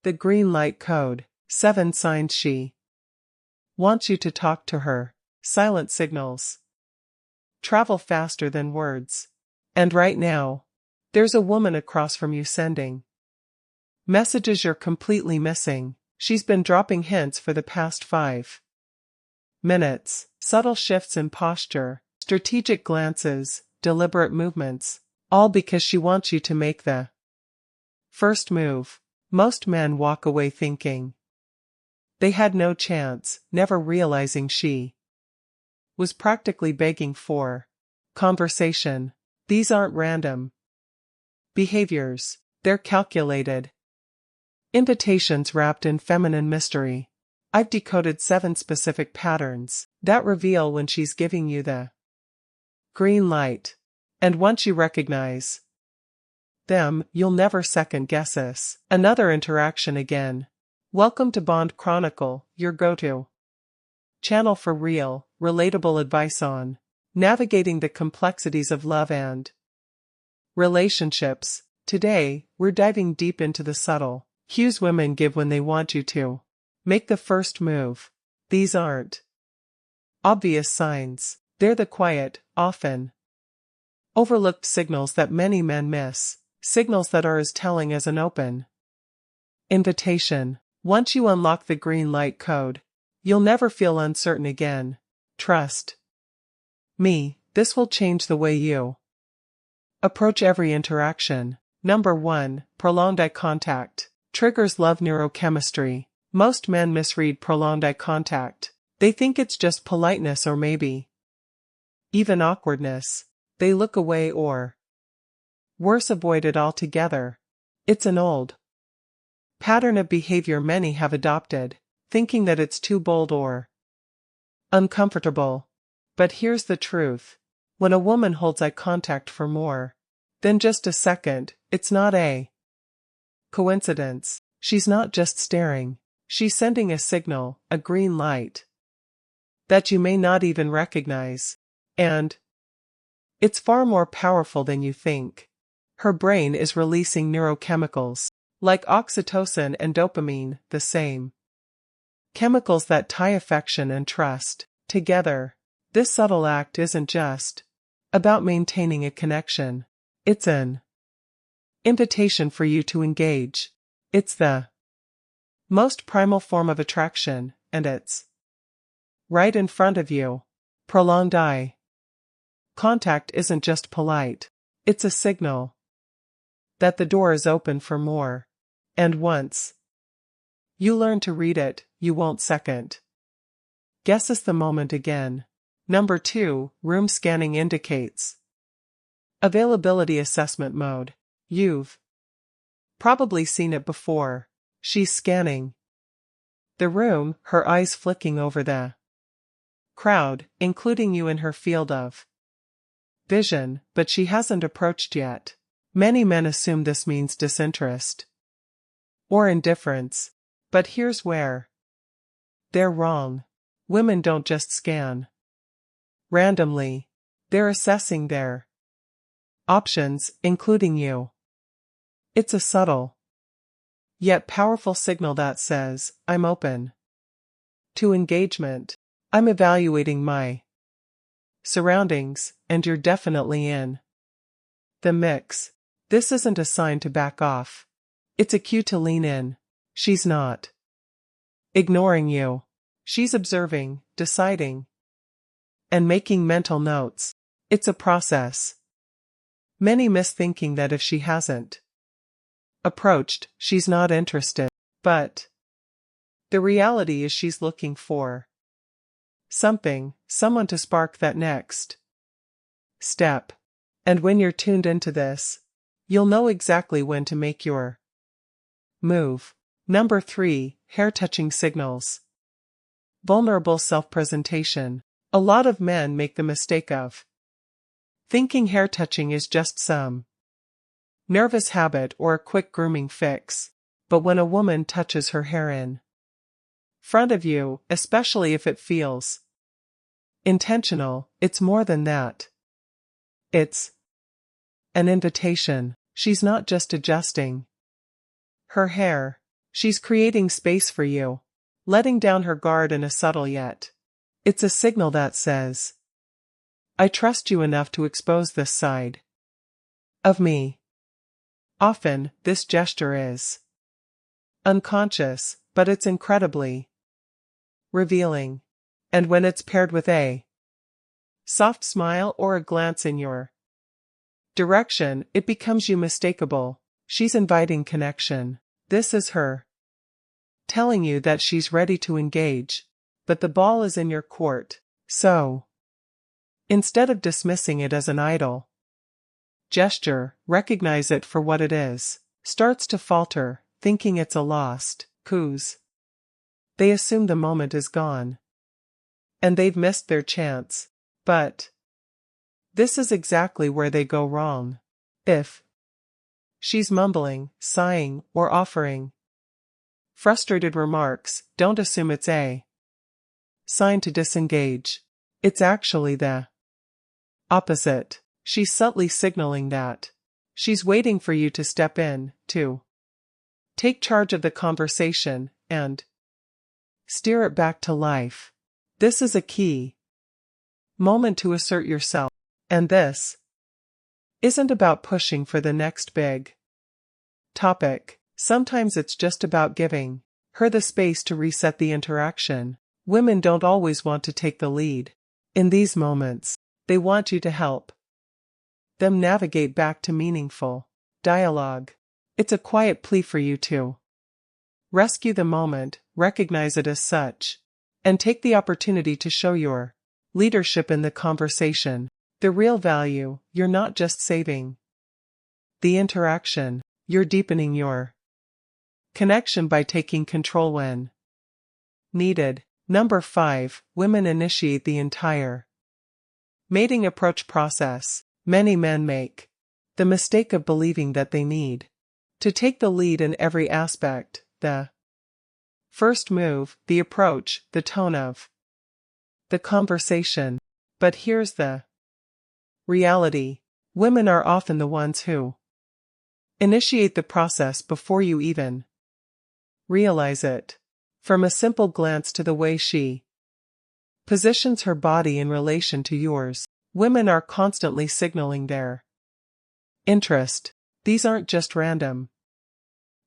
The green light code. 7 signs she wants you to talk to her. Silent signals travel faster than words. And right now, there's a woman across from you sending messages you're completely missing. She's been dropping hints for the past 5 minutes. Subtle shifts in posture, strategic glances, deliberate movements, all because she wants you to make the first move. Most men walk away thinking they had no chance, never realizing she was practically begging for conversation. These aren't random behaviors, they're calculated invitations wrapped in feminine mystery. I've decoded 7 specific patterns that reveal when she's giving you the green light. And once you recognize them, you'll never second guess this. Another interaction again. Welcome to Bond Chronicle, your go-to channel for real, relatable advice on navigating the complexities of love and relationships. Today, we're diving deep into the subtle cues women give when they want you to make the first move. These aren't obvious signs. They're the quiet, often overlooked signals that many men miss. Signals that are as telling as an open invitation. Once you unlock the green light code, you'll never feel uncertain again. Trust me, this will change the way you approach every interaction. Number 1. Prolonged eye contact. Triggers love neurochemistry. Most men misread prolonged eye contact. They think it's just politeness or maybe even awkwardness. They look away or, worse, avoid it altogether. It's an old pattern of behavior many have adopted, thinking that it's too bold or uncomfortable. But here's the truth. When a woman holds eye contact for more than just a second, it's not a coincidence. She's not just staring. She's sending a signal, a green light, that you may not even recognize. And it's far more powerful than you think. Her brain is releasing neurochemicals, like oxytocin and dopamine, the same chemicals that tie affection and trust together. This subtle act isn't just about maintaining a connection. It's an invitation for you to engage. It's the most primal form of attraction, and it's right in front of you. Prolonged eye contact isn't just polite. It's a signal that the door is open for more. And once you learn to read it, you won't second guess the moment again. Number 2. Room scanning indicates availability assessment mode. You've probably seen it before. She's scanning the room, her eyes flicking over the crowd, including you in her field of vision, but she hasn't approached yet. Many men assume this means disinterest or indifference. But here's where they're wrong. Women don't just scan randomly. They're assessing their options, including you. It's a subtle, yet powerful signal that says, I'm open to engagement. I'm evaluating my surroundings, and you're definitely in the mix. This isn't a sign to back off. It's a cue to lean in. She's not ignoring you. She's observing, deciding, and making mental notes. It's a process. Many miss thinking that if she hasn't approached, she's not interested. But the reality is she's looking for someone to spark that next step. And when you're tuned into this, you'll know exactly when to make your move. Number 3. Hair-touching signals. Vulnerable self-presentation. A lot of men make the mistake of thinking hair-touching is just some nervous habit or a quick grooming fix. But when a woman touches her hair in front of you, especially if it feels intentional, it's more than that. It's an invitation. She's not just adjusting her hair. She's creating space for you, letting down her guard in a subtle yet. It's a signal that says, I trust you enough to expose this side of me. Often, this gesture is unconscious, but it's incredibly revealing. And when it's paired with a soft smile or a glance in your direction, it becomes unmistakable. She's inviting connection. This is her telling you that she's ready to engage, but the ball is in your court. So, instead of dismissing it as an idle gesture, recognize it for what it is. Starts to falter, thinking it's a lost cause. They assume the moment is gone, and they've missed their chance. But this is exactly where they go wrong. If she's mumbling, sighing, or offering frustrated remarks, don't assume it's a sign to disengage. It's actually the opposite. She's subtly signaling that she's waiting for you to step in, to take charge of the conversation, and steer it back to life. This is a key moment to assert yourself. And this isn't about pushing for the next big topic. Sometimes it's just about giving her the space to reset the interaction. Women don't always want to take the lead. In these moments, they want you to help them navigate back to meaningful dialogue. It's a quiet plea for you to rescue the moment, recognize it as such, and take the opportunity to show your leadership in the conversation. The real value, you're not just saving the interaction, you're deepening your connection by taking control when needed. Number 5, women initiate the entire mating approach process. Many men make the mistake of believing that they need to take the lead in every aspect: the first move, the approach, the tone of the conversation. But here's the reality. Women are often the ones who initiate the process before you even realize it. From a simple glance to the way she positions her body in relation to yours, women are constantly signaling their interest. These aren't just random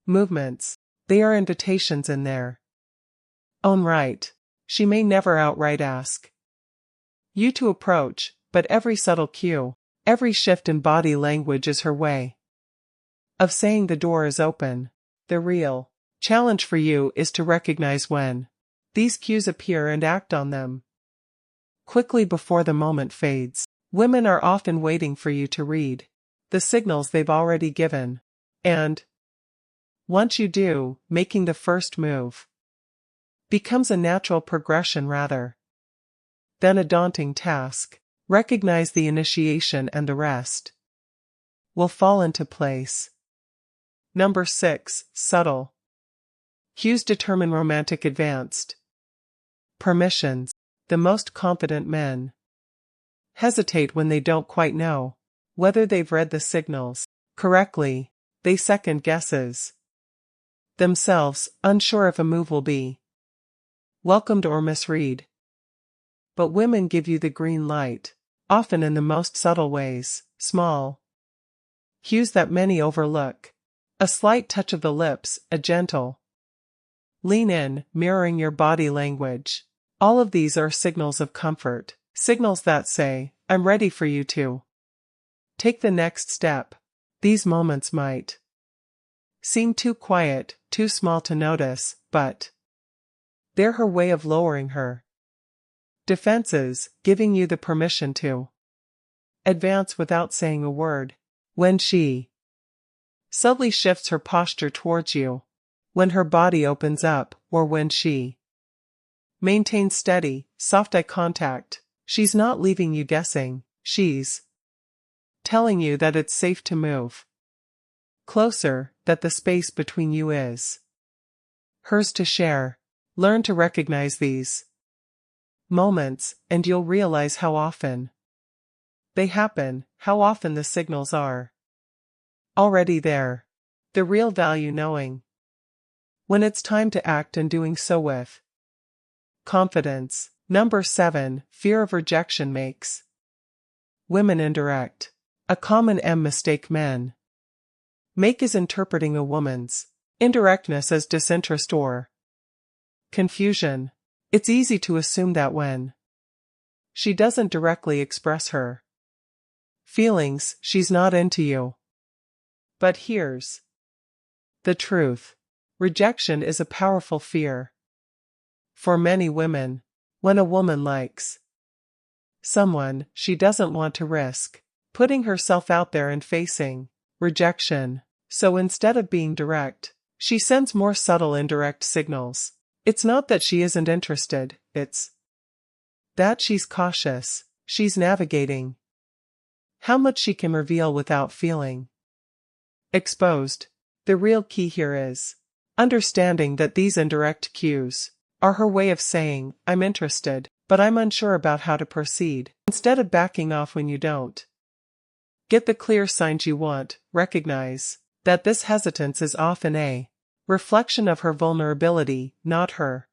movements, they are invitations in their own right. She may never outright ask you to approach, but every subtle cue, every shift in body language is her way of saying the door is open. The real challenge for you is to recognize when these cues appear and act on them quickly before the moment fades. Women are often waiting for you to read the signals they've already given. And once you do, making the first move becomes a natural progression rather than a daunting task. Recognize the initiation and the rest will fall into place. Number 6, subtle cues determine romantic advanced permissions. The most confident men hesitate when they don't quite know whether they've read the signals correctly. They second guesses themselves, unsure if a move will be welcomed or misread. But women give you the green light, often in the most subtle ways, small cues that many overlook. A slight touch of the lips, a gentle lean in, mirroring your body language. All of these are signals of comfort, signals that say, I'm ready for you to take the next step. These moments might seem too quiet, too small to notice, but they're her way of lowering her defenses, giving you the permission to advance without saying a word. When she subtly shifts her posture towards you, when her body opens up, or when she maintains steady, soft eye contact, she's not leaving you guessing. She's telling you that it's safe to move closer, that the space between you is hers to share. Learn to recognize these moments, and you'll realize how often they happen, how often the signals are already there. The real value knowing when it's time to act and doing so with confidence. Number 7. Fear of rejection makes women indirect. A common mistake men make is interpreting a woman's indirectness as disinterest or confusion. It's easy to assume that when she doesn't directly express her feelings, she's not into you. But here's the truth. Rejection is a powerful fear for many women. When a woman likes someone, she doesn't want to risk putting herself out there and facing rejection. So instead of being direct, she sends more subtle indirect signals. It's not that she isn't interested, it's that she's cautious. She's navigating how much she can reveal without feeling exposed. The real key here is understanding that these indirect cues are her way of saying, I'm interested, but I'm unsure about how to proceed. Instead of backing off when you don't get the clear signs you want, recognize that this hesitance is often a reflection of her vulnerability, not her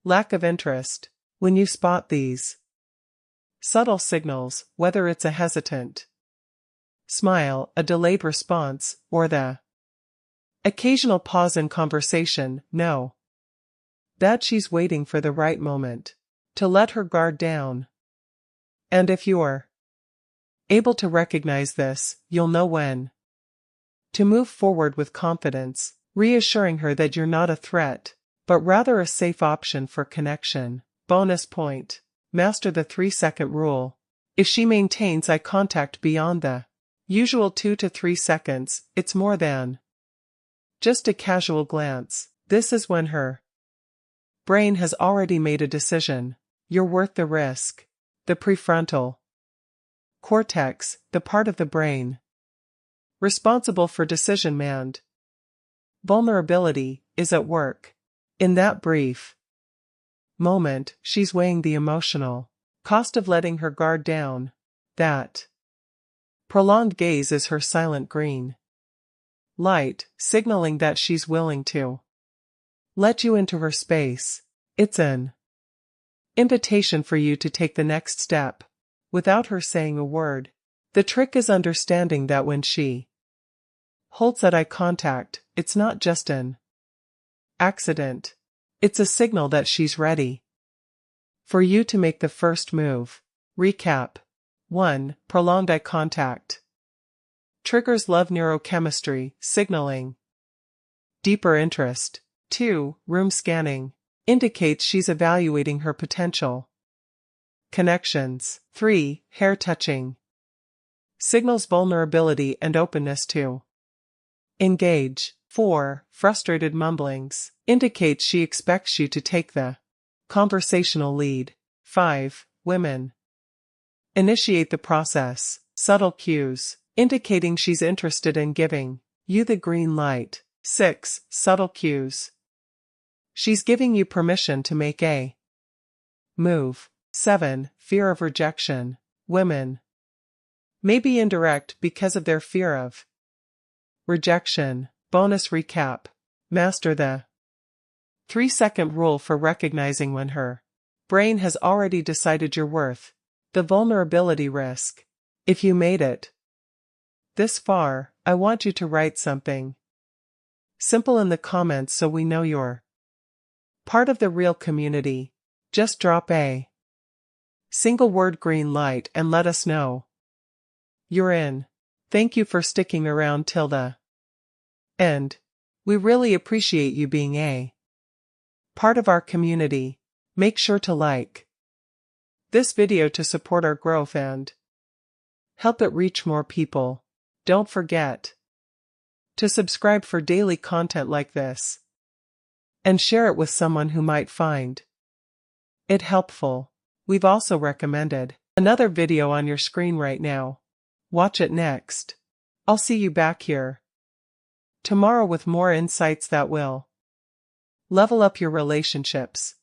lack of interest. When you spot these subtle signals, whether it's a hesitant smile, a delayed response, or the occasional pause in conversation, know that she's waiting for the right moment to let her guard down. And if you're able to recognize this, you'll know when to move forward with confidence, reassuring her that you're not a threat, but rather a safe option for connection. Bonus point. Master the 3-second rule. If she maintains eye contact beyond the usual 2 to 3 seconds, it's more than just a casual glance. This is when her brain has already made a decision. You're worth the risk. The prefrontal cortex, the part of the brain responsible for decision and vulnerability, is at work. In that brief moment, she's weighing the emotional cost of letting her guard down. That prolonged gaze is her silent green light, signaling that she's willing to let you into her space. It's an invitation for you to take the next step without her saying a word. The trick is understanding that when she holds that eye contact, it's not just an accident. It's a signal that she's ready for you to make the first move. Recap. 1. Prolonged eye contact triggers love neurochemistry, signaling deeper interest. 2. Room scanning indicates she's evaluating her potential connections. 3. Hair touching signals vulnerability and openness to engage. 4. Frustrated mumblings indicates she expects you to take the conversational lead. 5. Women initiate the process. Subtle cues indicating she's interested in giving you the green light. 6. Subtle cues she's giving you permission to make a move. 7. Fear of rejection women may be indirect because of their fear of rejection. Bonus recap. Master the 3-second rule for recognizing when her brain has already decided your worth. The vulnerability risk. If you made it this far, I want you to write something simple in the comments so we know you're part of the real community. Just drop a single word green light and let us know you're in. Thank you for sticking around till the end. We really appreciate you being a part of our community. Make sure to like this video to support our growth and help it reach more people. Don't forget to subscribe for daily content like this and share it with someone who might find it helpful. We've also recommended another video on your screen right now. Watch it next. I'll see you back here tomorrow with more insights that will level up your relationships.